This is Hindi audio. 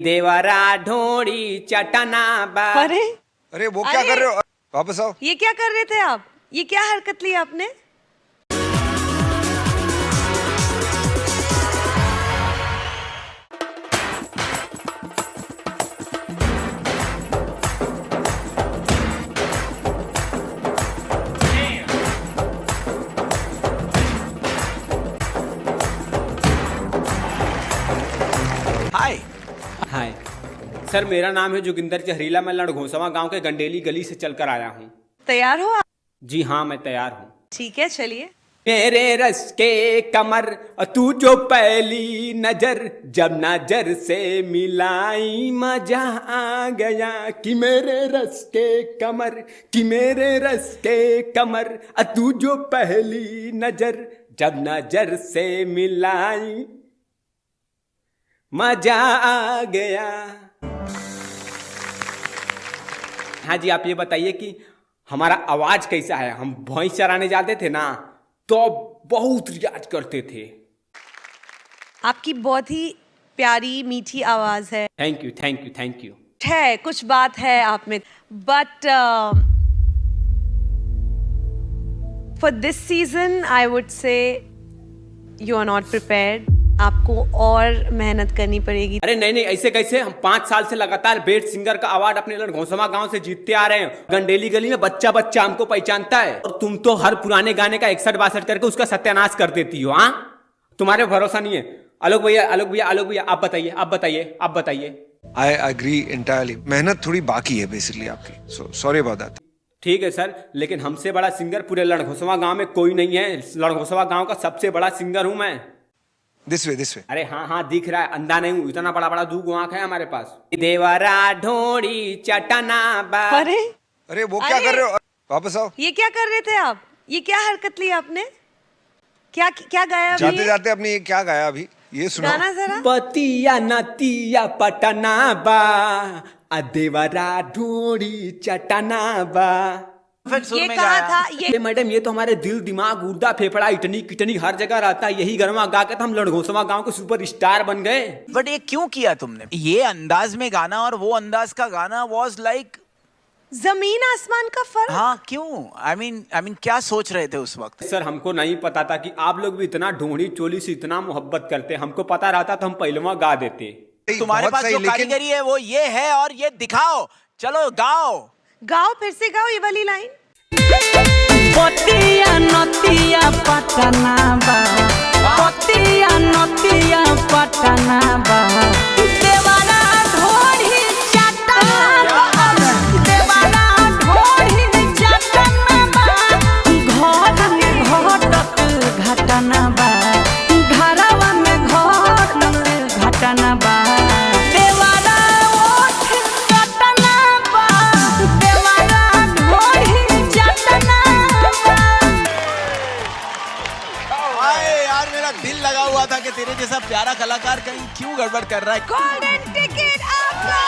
देवरा ढोड़ी चटना बा। अरे वो क्या कर रहे हो? वापस आओ। ये क्या कर रहे थे आप? ये क्या हरकत ली आपने? हाय हाय सर, मेरा नाम है जोगिंदर जहरीला। मैं लड़घोसवा गांव के गंडेली गली से चलकर आया हूँ। तैयार हो आप? जी हाँ, मैं तैयार हूँ। ठीक है, चलिए। मेरे रस के कमर तू जो पहली नजर, जब नजर से मिलाई मजा आ गया। कि मेरे रस के कमर, कि मेरे रस के कमर, तू जो पहली नजर, जब नजर से मिलाई मजा आ गया। हाँ जी, आप ये बताइए कि हमारा आवाज कैसा है? हम भैंस चराने जाते थे ना, तो बहुत रियाज करते थे। आपकी बहुत ही प्यारी मीठी आवाज है। Thank you thank you thank you. है कुछ बात है आप में, but for this season I would say you are not prepared. आपको और मेहनत करनी पड़ेगी। अरे नहीं नहीं, ऐसे कैसे? हम 5 साल से लगातार बेस्ट सिंगर का अवार्ड अपने लड़घोसवा गांव से जीतते आ रहे हैं। गंडेली गली में बच्चा बच्चा हमको पहचानता है, और तुम तो हर पुराने गाने का 61-62 करके उसका सत्यानाश कर देती हो। हाँ, तुम्हारे भरोसा नहीं है। आलोक भैया आलोक भैया आलोक भैया, आप बताइए आप बताइए आप बताइए। I agree entirely. मेहनत थोड़ी बाकी है बेसिकली आपकी, सो सॉरी अबाउट दैट। ठीक है सर, लेकिन हमसे बड़ा सिंगर पूरे लड़घोसवा गांव में कोई नहीं है। लड़घोसवा गांव का सबसे बड़ा सिंगर हूं मैं। This way this way. अरे हाँ हाँ, दिख रहा है, अंधा नहीं हूँ। इतना बड़ा बड़ा 2 आंख है हमारे पास। देवरा ढोड़ी चटना बा। अरे वो क्या कर रहे हो? वापस आओ। ये क्या कर रहे थे आप? ये क्या हरकत ली आपने? क्या क्या गाया अभी? जाते जाते आपने ये क्या गाया अभी? ये सुनो गाना जरा। बतिया नतिया पटना बा, देवरा ढोड़ी चटना बा। ये कहा था ये मैडम, ये तो हमारे दिल दिमाग गुर्दा फेफड़ा इतनी कितनी हर जगह रहता है। यही गरमा गा के तो हम लड़घोसवा गांव के सुपर स्टार बन गए। बट ये क्यों किया तुमने? ये अंदाज में गाना और वो अंदाज का गाना वाज लाइक जमीन आसमान का फर्क। हाँ, क्यों? आई मीन क्या सोच रहे थे उस वक्त? सर, हमको नहीं पता था कि आप लोग भी इतना ढोड़ी चोली से इतना मोहब्बत करते। हमको पता रहता तो हम पहलवा गा देते। तुम्हारे पास जो कारीगरी है वो ये है, और ये दिखाओ। चलो गाओ गाओ, फिर से गाओ ये वाली लाइन। पतिया नतिया पटना बा, पतिया नतिया पटना बा, देवरा ढोड़ी चटना बा, देवरा ढोड़ी चटना बा, घर में घटत घटना बा, घरवा में घटत घटना बा, देवरा ओठ चटना बा, देवरा ढोड़ी चटना बा। यार, मेरा दिल लगा हुआ था कि तेरे जैसा प्यारा कलाकार कहीं क्यों गड़बड़ कर रहा है। गोल्डन टिकट आपका।